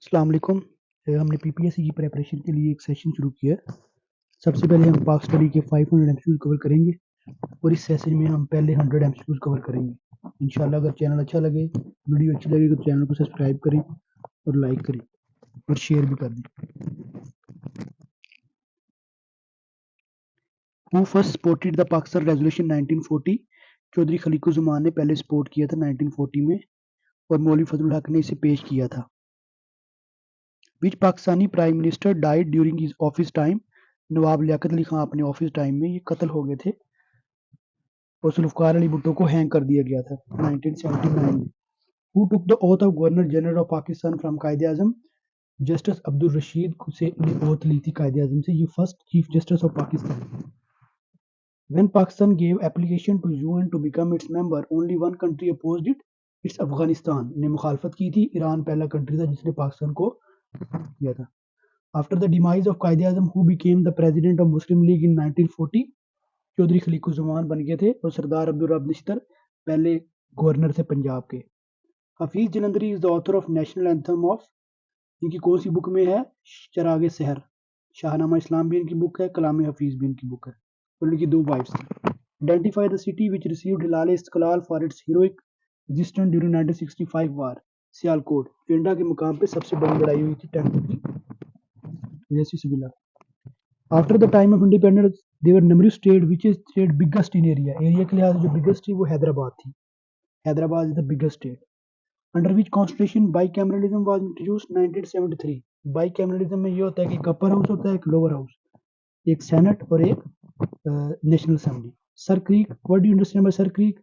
अस्सलाम वालेकुम। हमने पीपीएससी की प्रिपरेशन के लिए एक सेशन शुरू किया है। सबसे पहले हम पाक स्टडी के 500 एमसीक्यूज कवर करेंगे और इस सेशन में हम पहले 100 एमसीक्यूज कवर करेंगे। इंशाल्लाह अगर चैनल अच्छा लगे, वीडियो अच्छी लगे तो चैनल को सब्सक्राइब करें और लाइक करें और शेयर भी कर दें। Who first supported the Pakistan resolution 1940? Chaudhry Khaliquzzaman ने पहले सपोर्ट किया था 1940 में और मौलवी फजलुल हक ने इसे पेश किया था। Which Pakistani prime minister died during his office time? Nawab Liaquat Ali Khan अपने ऑफिस टाइम में ये कत्ल हो गए थे और जुल्फ़िकार अली भुट्टो को हैंग कर दिया गया था 1979 में। Who took the oath of governor general of Pakistan from कायदे आजम? जस्टिस अब्दुल रशीद से ओथ ली थी कायदे आजम से, ये first chief justice of Pakistan. When Pakistan gave application to UN to become its member, only one country opposed it. It's Afghanistan ने मुखालफत की थी। ईरान पहला कंट्री था जिसने पाकिस्तान को किया था। After the demise of Quaid-e-Azam, who became the president of Muslim League in 1940? Chaudhry खलीकुज़मान बन गए थे और सरदार अब्दुल रब निश्तर पहले गवर्नर थे पंजाब के। Hafeez Jalandhari is the author of national anthem of, इनकी कौन सी बुक में है? चरागे सहर। शाहनामा इस्लाम भी इनकी बुक है, कलाम हफीज भी इनकी बुक है और इनकी दो वाइफ्स थी। Identify the city which received Hilal Istiklal for its heroic resistance during 1965 वार। सियालकोट। पेंडा के मुकाम पे सबसे बड़ी लड़ाई हुई थी टैंकों की। जैसी सिविला। After the time of independence, there were numerous states. Which is state biggest in area? Area के लिहाज से जो biggest थी वो हैदराबाद थी। Hyderabad is the biggest state. Under which constitution bicameralism was introduced? 1973. Bicameralism में ये होता है कि एक upper house होता है, एक lower house, एक senate और एक national assembly. Sir creek, what do you understand by sir creek?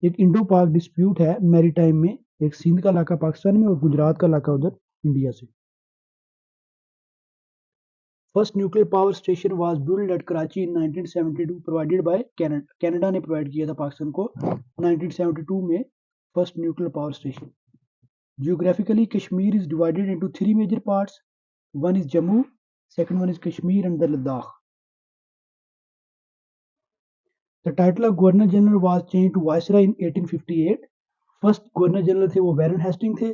एक इंडो पाक डिस्प्यूट है मैरीटाइम में, एक सिंध का इलाका पाकिस्तान में और गुजरात का इलाका उधर इंडिया से। First nuclear power station was built at Karachi in 1972, provided by Canada. Canada ने प्रोवाइड किया था पाकिस्तान को 1972 में first nuclear power station. Geographically, Kashmir is divided into three major parts. One is Jammu, second one is Kashmir and the Ladakh. The title of Governor General was changed to Viceroy in 1858. First governor general थे वो Warren Hasting थे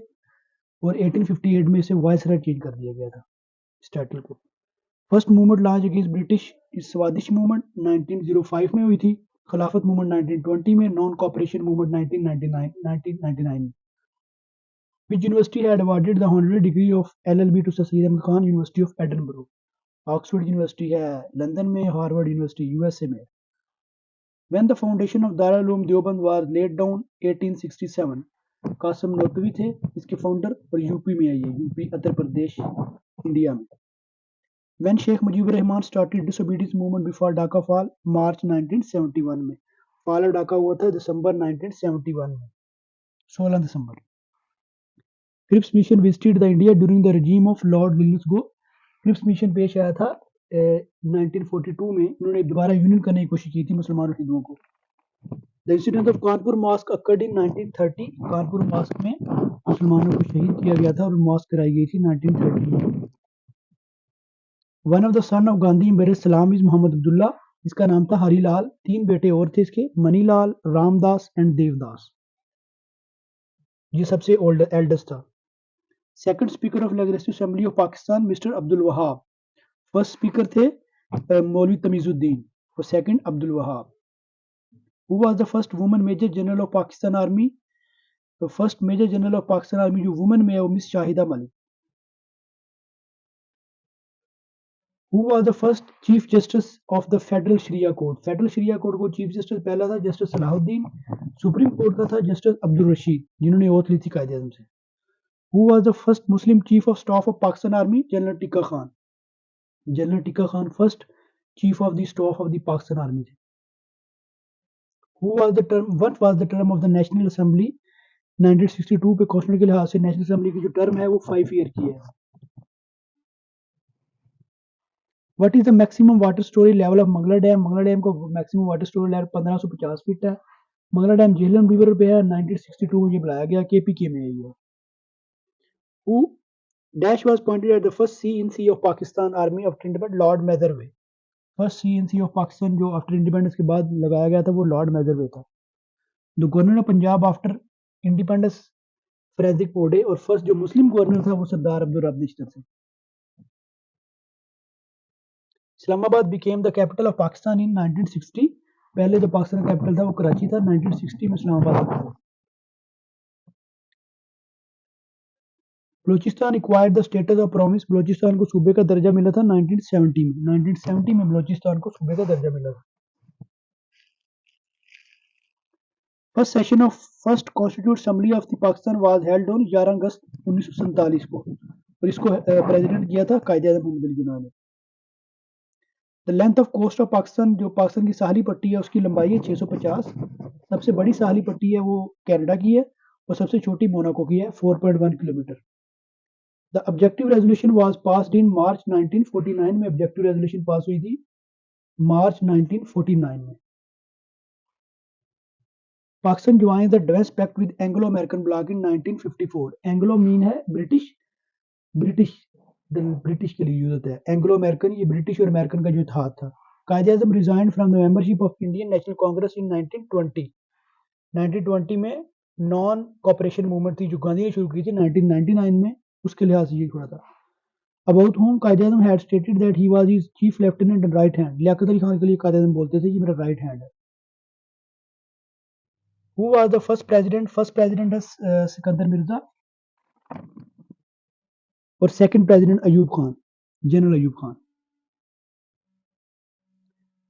और 1858 में इसे viceroy change कर दिया गया था इस टाइटल को। First movement launch against British इस स्वादिश मूवमेंट 1905 में हुई थी। खिलाफत मूवमेंट 1920 में, नॉन कॉपरेशन मूवमेंट 1999 में। Which university had awarded the honorary degree of LLB two ससीद Ahmad Khan? University of एडनबरो। Oxford university है लंदन में, हार्वर्ड यूनिवर्सिटी यूएसए में। When the foundation of Darul Uloom Deoband was laid down 1867, Qasim नोतवी थे इसके founder और UP में है ये, यूपी उत्तर प्रदेश इंडिया में। When Sheikh Mujibur Rahman started disobedience movement before Dhaka fall? मार्च 1971 में। फॉल ऑफ ढाका हुआ था दिसंबर 1971 में, 16 दिसंबर। Cripps mission visited the India during the regime of lord Williams गो। क्रिप्स मिशन पेश आया था 1942 में। इन्होंने दोबारा यूनियन करने की कोशिश की थी मुसलमानों और हिंदुओं को। The incident of Kanpur Mosque occurred in 1930. Kanpur mosque में मुसलमानों को शहीद किया गया था और मॉस्क कराई गई थी 1930 में। One of the son of Gandhi बर सलाम इज मोहम्मद अब्दुल्ला। इसका नाम था हरीलाल। तीन बेटे और थे इसके, मनीलाल, रामदास एंड देवदास। ये सबसे ओल्ड एल्डेस्ट था। Second speaker of legislative assembly of Pakistan mister Abdul Wahab. First speaker थे मौलवी तमीजुद्दीन और second Abdul Wahab. Who was the first woman major general of Pakistan Army? तो first major general of Pakistan army जो वुमेन में है वो miss Shahida Malik. Who was the first chief justice of the federal sharia court? Federal sharia court को chief justice पहला था justice Salahuddin. Supreme court का था जस्टिस अब्दुल रशीद जिन्होंने ओथ ली थी कायदे आजम से। Who was the first Muslim chief of staff of Pakistan army? General tikka Khan. General tikka Khan first chief of the staff of the Pakistan army थे। What was the term of the National Assembly 1962 पे? Constitution के लिहाज से national assembly की जो term है वो 5 year की है। What is the maximum water storage level of Mangla dam? Mangla dam का maximum water storage level 1550 feet है। मंगला डैम झेलम रिवर पे है। 1962 में ये बनाया गया, केपीके में है ये। Who dash was appointed at the first CNC of Pakistan army after independence? Lord Messervy. First CNC of Pakistan जो आफ्टर इंडिपेंडेंस के बाद लगाया गया था वो लॉर्ड मेजरवे था। The governor of Punjab after independence Francis पोडे, और फर्स्ट जो मुस्लिम गवर्नर था वो सरदार अब्दुल रब निश्तर थे। Islamabad became the capital of Pakistan in 1960। पहले जो पाकिस्तान का कैपिटल था वो कराची था, 1960 में इस्लामाबाद था। Balochistan acquired the status of province. Balochistan को सूबे का दर्जा मिला था 1970 में। 1970 में बलूचिस्तान को सूबे का दर्जा मिला था। First session of first constitute assembly of the Pakistan was held on 11 अगस्त 1947 को, और इसको प्रेसिडेंट किया था कायदे आज़म मोहम्मद अली जिन्ना ने। The length of coast of Pakistan, जो पाकिस्तान की साहली पट्टी है उसकी लंबाई है 650। सबसे बड़ी साहली पट्टी है वो कनाडा की है, और सबसे छोटी मोनाको की है 4.1 kilometre. The objective resolution was passed in March 1949 में। ऑब्जेक्टिव रेजोल्यूशन पास हुई थी मार्च 1949 में। Pakistan join the dress pact with Anglo American bloc in 1954। Anglo mean है ब्रिटिश, ब्रिटिश ब्रिटिश के लिए यूज होता है। एंग्लो अमेरिकन ये ब्रिटिश और अमेरिकन का जो इत्तेहाद था। Quaid e Azam resign from the membership of Indian National Congress in 1920। 1920 में नॉन कॉपरेशन मूवमेंट थी जो गांधी ने शुरू की थी 1999 में, उसके लिहाज से ये छोड़ा था। About whom Quaid e Azam had stated that he was his chief lieutenant and right hand. Liaquat Ali Khan के लिए कायदे आज़म बोलते थे कि मेरा राइट हैंड है। Who was the first president? First president है सिकंदर मिर्जा, और second president Ayub Khan, general Ayub Khan.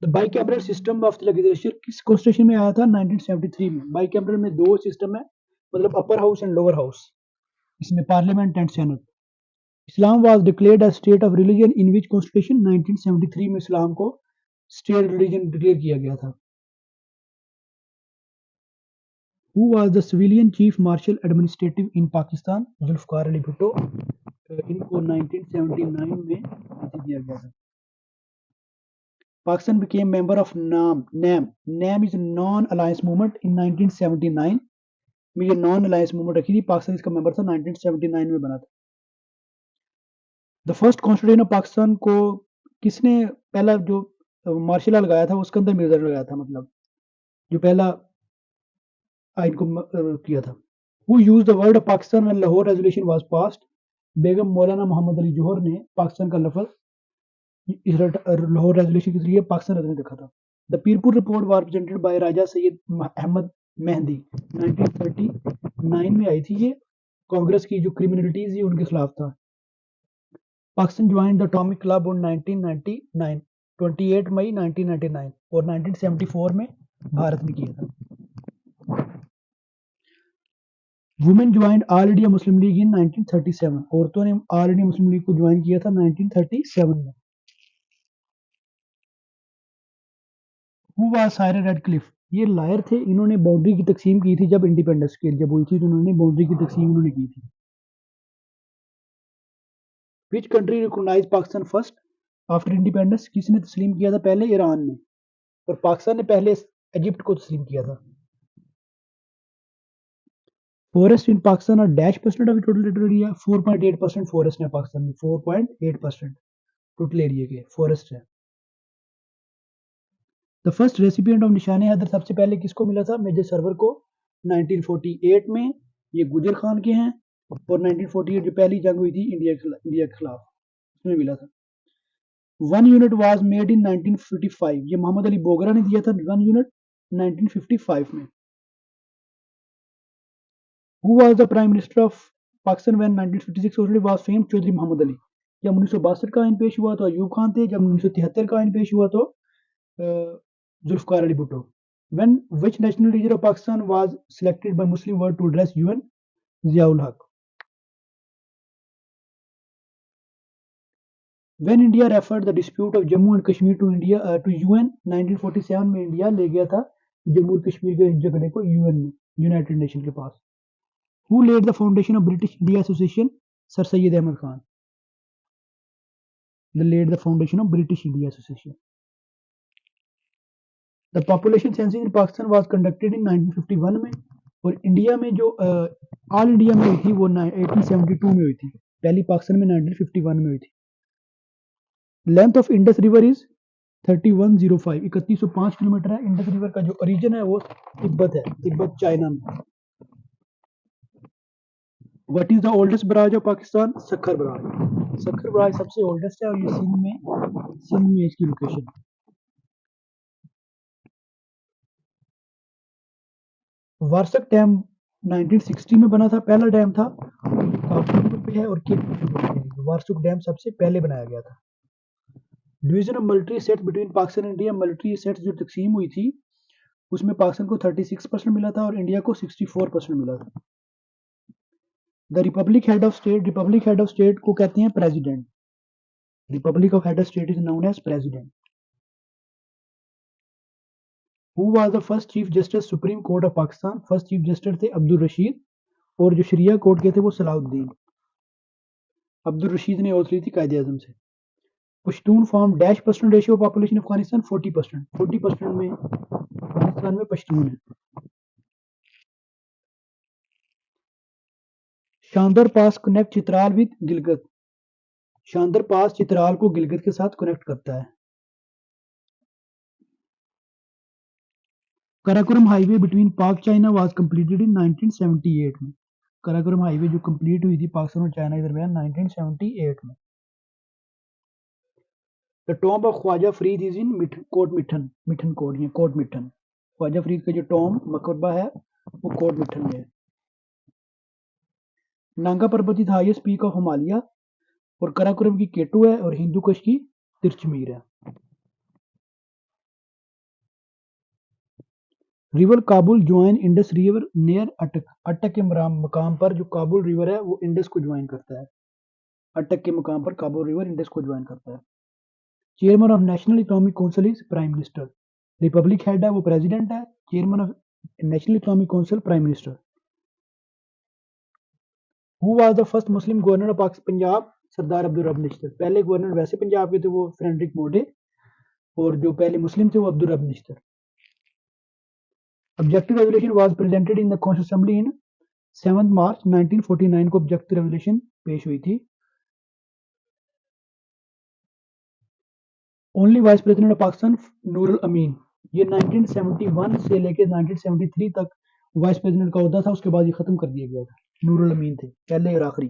The bicameral system of the legislature किस कॉन्स्टिट्यूशन में आया था? 1973 में। बाइकैमरल में दो सिस्टम है, मतलब upper house and lower house, इसमें parliament and senate. Islam was declared as state of religion in which constitution? 1973 में इस्लाम को स्टेट रिलीजन डिक्लेयर किया गया था। Who was the civilian chief martial administrative in Pakistan? Zulfikar Ali Bhutto. इनको 1979 में दिया गया था। Pakistan became member of NAM. NAM is Non-Alliance Movement in 1979 में। ये नॉन अलायंस मूवमेंट रखी थी, पाकिस्तान इसका मेंबर था, 1979 में बना था। The first constitution of Pakistan को किसने पहला जो मार्शल लॉ लगाया था वो सिकंदर मिर्जा ने लगाया था, मतलब जो पहला आइन को किया था। Who use the word Pakistan when Lahore resolution was passed? Begum Maulana Mohammad Ali जौहर ने पाकिस्तान का लफ्ज इस लाहौर रेजोल्यूशन के जरिए पाकिस्तान ने रखा था। The Pirpur report was presented by Raja Syed Ahmed Mehdi. 1939 में आई थी ये। कांग्रेस की जो क्रिमिनलिटीज थी उनके खिलाफ था। Pakistan join the atomic club on 1999, 28 मई 1999, और 1974 में भारत ने किया था। Women join All India Muslim League in 1937। औरतों ने ऑल इंडिया मुस्लिम लीग को ज्वाइन किया था 1937 में। Who was sir Radcliffe? ये लायर थे, इन्होंने बाउंड्री की तकसीम की थी जब इंडिपेंडेंस के जब हुई थी, तो उन्होंने बाउंड्री की तकसीम उन्होंने की थी। Which country recognise Pakistan first after independence? किसने तस्लीम किया था पहले? ईरान ने, और पाकिस्तान ने पहले इजिप्ट को तस्लीम किया था। फॉरेस्ट इन पाकिस्तान और -% of total total area. 4.8% forest है पाकिस्तान में। 4.8% टोटल एरिया के फॉरेस्ट है। द फर्स्ट रेसिपिएंट ऑफ निशान हैदर सबसे पहले किसको मिला था? मेजर सर्वर को 1948 में। ये गुजर खान के हैं, और 1948 जो पहली जंग हुई थी इंडिया के खिलाफ, उसमें मिला था। 1 यूनिट वाज मेड इन 1955। ये मोहम्मद अली बोगरा ने दिया था 1 यूनिट 1955 में। Who was the prime minister of Pakistan when 1956 already was famed? Chaudhry Mohammad Ali. जब 1962 का आइन पेश हुआ तो अयूब खान थे, जब 1973 का आइन पेश हुआ तो Zulfikar Ali Bhutto. When which national leader of Pakistan was selected by Muslim World to address UN? Ziaul Haq. When India referred the dispute of Jammu and Kashmir to India to UN? 1947 में इंडिया ले गया था जम्मू और कश्मीर के झगड़े को यूएन में, United nation के पास। Who laid the foundation of British India Association? Sir Syed Ahmad Khan. They laid the foundation of British India Association. The population census in Pakistan was conducted in 1951 में, और India में जो all India में हुई थी वो 1872 में हुई थी। पहली पाकिस्तान में 1951 में हुई थी। Length of Indus river is 3105, 3105 kilometre है। इंडस रिवर का जो ओरिजिन है वो तिब्बत है, तिब्बत चाइना में। What is the oldest barrage of Pakistan? Sukkur barrage. Sukkur barrage सबसे ओल्डेस्ट है और ये सिंध में इसकी लोकेशन। वारसक डैम 1960 में बना था, पहला डैम था, काबुल रिवर पे है और केपी रिवर पे है। वारसुक डैम सबसे पहले बनाया गया था। Division of military sets between Pakistan and India, military sets जो तकसीम हुई थी उसमें पाकिस्तान को 36% मिला था और इंडिया को 64% मिला था। The republic head of state को कहते हैं president. Republic of head of state is known as president. Who was the first chief justice supreme court of Pakistan? First chief justice थे अब्दुल रशीद और जो शरिया कोर्ट के थे वो सलाउद्दीन। अब्दुल रशीद ने ओथ ली थी कायदे आजम से। Pashtun form dash percent ratio of population Afghanistan 40%। 40% में अफगानिस्तान में पश्तून है। शानदार पास कनेक्ट चित्राल विद गिलगित। शानदार पास चित्राल को गिलगित के साथ कनेक्ट करता है। कराकोरम हाईवे बिटवीन पाक चाइना वाज कंप्लीटेड इन 1978 में। कराकोरम हाईवे जो कंप्लीट हुई थी पाकिस्तान और चाइना के दरमियान 1978 में। The tomb of Khwaja Farid is in Kot Mithan. Mithan Kot, ये कोट मिठन। ख्वाजा फरीद का जो टॉम्ब मकबरा है वो कोट मिठन में है। नांगा पर्वत is highest peak of Himalaya और कराकोरम की केटू है और हिंदू कुश की तिरचमीर है। River Kabul join Indus river near अटक। अटक के मकाम पर जो काबुल रिवर है वो इंडस को ज्वाइन करता है। अटक के मकाम पर काबुल रिवर इंडस को ज्वाइन करता है। Chairman of National Economic Council is prime minister. Republic head है वो प्रेसिडेंट है। Chairman of National Economic Council prime minister. Who was the first Muslim governor of Punjab? Sardar Abdul Rab Nishtar. पहले गवर्नर वैसे पंजाब के थे वो फ्रेडरिक मोडे और जो पहले मुस्लिम थे वो Abdul Rab Nishtar. Objective resolution was presented in the constitution assembly in 7 March 1949 को ऑब्जेक्टिव रेजोल्यूशन पेश हुई थी। Only vice president of Pakistan Nurul Amin. ये 1971 से लेकर 1973 तक वाइस प्रेसिडेंट का ओहदा था, उसके बाद ये खत्म कर दिया गया था। नूरुल अमीन थे पहले और आखिरी।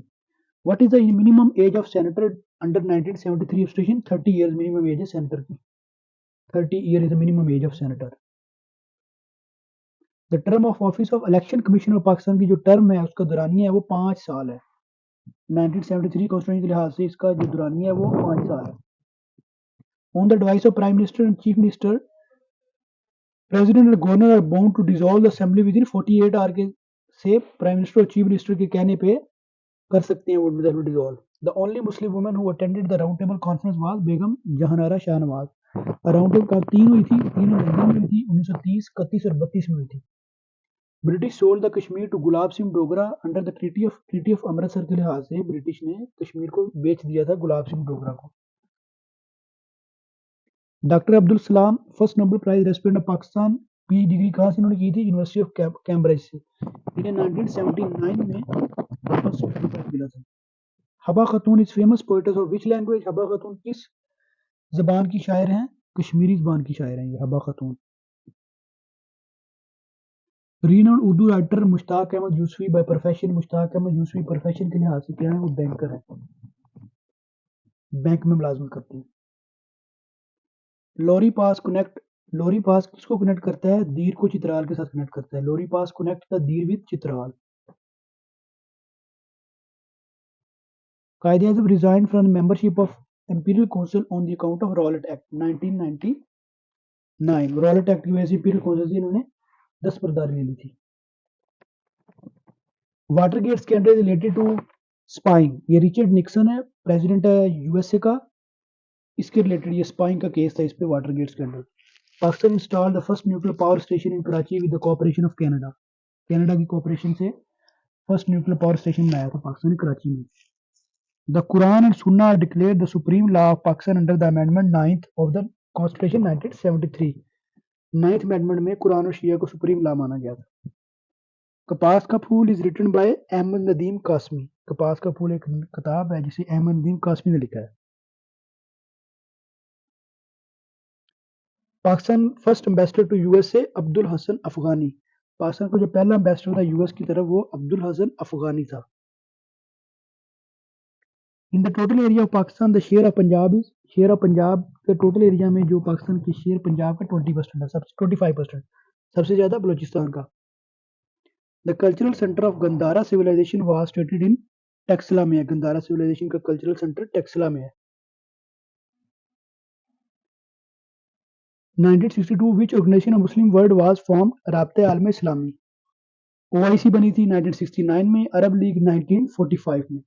What is the minimum age of senator under 1973 station? 30 years minimum age है सेनेटर की। 30 year is the minimum age of senator. The term of office of election commission of Pakistan की जो टर्म है उसका दुरानिया है वो 5 साल है। 1973 कॉन्स्टिट्यूशन के लिहाज से इसका जो दुरानिया है वो 5 साल है। On the advice of prime minister and chief minister, president and governor are bound to dissolve the assembly within 48 hour के से प्राइम मिनिस्टर और चीफ मिनिस्टर के कहने पे कर सकते हैं वो dissolve. The only Muslim woman who attended the round table conference was Begum Jahanara Shahnawaz. Round table कब 3 हुई थी? 3 लंदन में हुई थी 1930, 31 और 32 में हुई थी। British sold the Kashmir to Gulab Singh Dogra under the treaty of Amritsar के लिहाज से ब्रिटिश ने कश्मीर को बेच दिया था गुलाब सिंह डोगरा को। Doctor Abdul Salam first Nobel prize recipient of Pakistan. P degree कहाँ से इन्होंने की थी? यूनिवर्सिटी ऑफ कैम्ब्रिज से। इन्हें 1979 में फर्स्ट नोबेल प्राइज मिला था। हबा खातून is famous poetess of which language? हबा खातून किस जबान की शायर हैं? कश्मीरी जबान की शायर हैं ये Haba Khatoon. Renowned Urdu writer Mushtaq Ahmad Yusufi by profession. Mushtaq Ahmad Yusufi profession के लिहाज से क्या है? वो बैंकर है, बैंक में मुलाजमत करते हैं। लोरी पास कनेक्ट। लोरी पास किसको कनेक्ट करता है? दीर को चित्राल के साथ कनेक्ट करता है। Lowari pass connect the Dir with Chitral. Quaid e Azam resign from membership of Imperial Council on the account of Rowlatt Act 1999। Rowlatt Act की वजह से इंपीरियल काउंसिल से इन्होंने दस्तबरदारी ले ली थी। Watergate scandal related to spying. ये रिचर्ड निक्सन है, प्रेसिडेंट है यूएसए का, इसके रिलेटेड ये स्पाइंग का केस था इस पे Watergate scandal. Pakistan installed the first nuclear power station in Karachi with the cooperation of Canada. Canada की कोऑपरेशन से फर्स्ट न्यूक्लियर पावर स्टेशन बनाया था पाकिस्तान ने कराची में। The Quran and Sunnah are declared the supreme law of Pakistan under the amendment 9th of the constitution 1973। 9th amendment में कुरान और शिया को supreme law माना गया था। Kapas ka Phool is written by Ahmad Nadeem Qasmi. Kapas ka फूल एक किताब है जिसे अहमद नदीम कासमी ने लिखा है। Pakistan first ambassador to USA Abdul Hasan Afghani. Pakistan का जो पहला एम्बेसडर था यूएस की तरफ वो अब्दुल हसन अफगानी था। In the total area of Pakistan the share of Punjab is, share of Punjab के टोटल एरिया में जो पाकिस्तान की शेयर पंजाब का 20% है, सबसे 25%, सबसे ज्यादा बलूचिस्तान का। The cultural centre of Gandhara civilisation was situated in Taxila में है, गंदारा सिविलाइजेशन का कल्चरल सेंटर टेक्सला में है। 1962 which organisation of Muslim world was formed, राब्ते आलम इस्लामी। ओआईसी बनी थी 1969 में, अरब लीग 1945 में।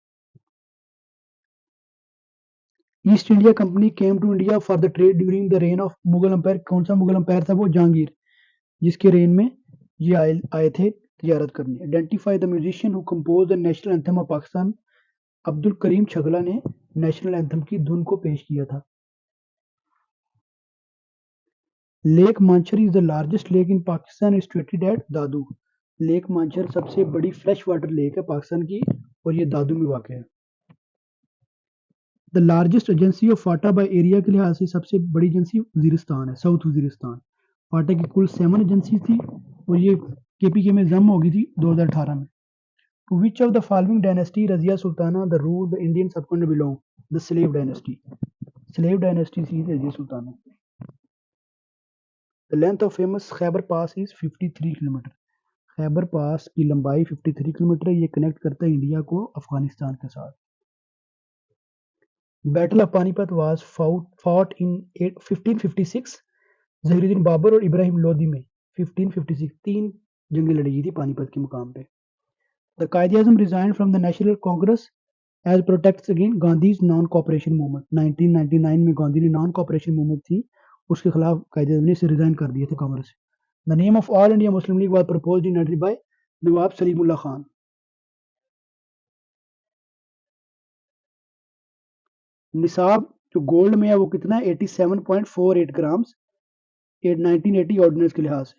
East India Company came to India for the trade during the reign of Mughal empire, कौन सा मुगल अंपायर था वो? जहांगीर, जिसके रेन में ये आए थे तिजारत करने। Identify the musician who compose the national anthem of Pakistan, Abdul Karim Chagla ने नेशनल एंथम की धुन को पेश किया था। Lake Mansar is the largest lake in Pakistan, is situated at Dadu. Lake Mansar सबसे बड़ी फ्रेश वाटर लेक है पाकिस्तान की और ये दादू में वाक़ है। The largest agency of Phata by area के लिहाज से सबसे बड़ी एजेंसी वजीरिस्तान है, साउथ वजीरिस्तान। फाटा की कुल 7 एजेंसी थी और ये केपीके में जम हो गई थी 2018 में। To which of the following dynasty Razia Sultana the rule the Indian subcontinent belong, the slave dynasty. Slave dynasty थी Razia Sultana. The length of famous Khyber pass is 53 kilometre. Khyber pass की लंबाई 53 किलोमीटर है, ये कनेक्ट करता है इंडिया को अफगानिस्तान के साथ। Battle of Panipat was fought in 1556, Zahiruddin Babur और इब्राहिम लोदी में 1556 तीन जंगें लड़ी गई थी पानीपत के मुकाम पे। The Quaid-e-Azam resign from the national congress as protests again Gandhi's non cooperation movement. 1999 में गांधी ने नॉन कॉपरेशन मूवमेंट थी, उसके खिलाफ कायद-ए-आज़म ने इसे रिजाइन कर दिए थे कांग्रेस से। The name of All India Muslim League was proposed in by Nawab Salimullah Khan. निसाब जो गोल्ड में है वो कितना है? 87.48 ग्राम्स 1980 ऑर्डिनेंस के लिहाज से।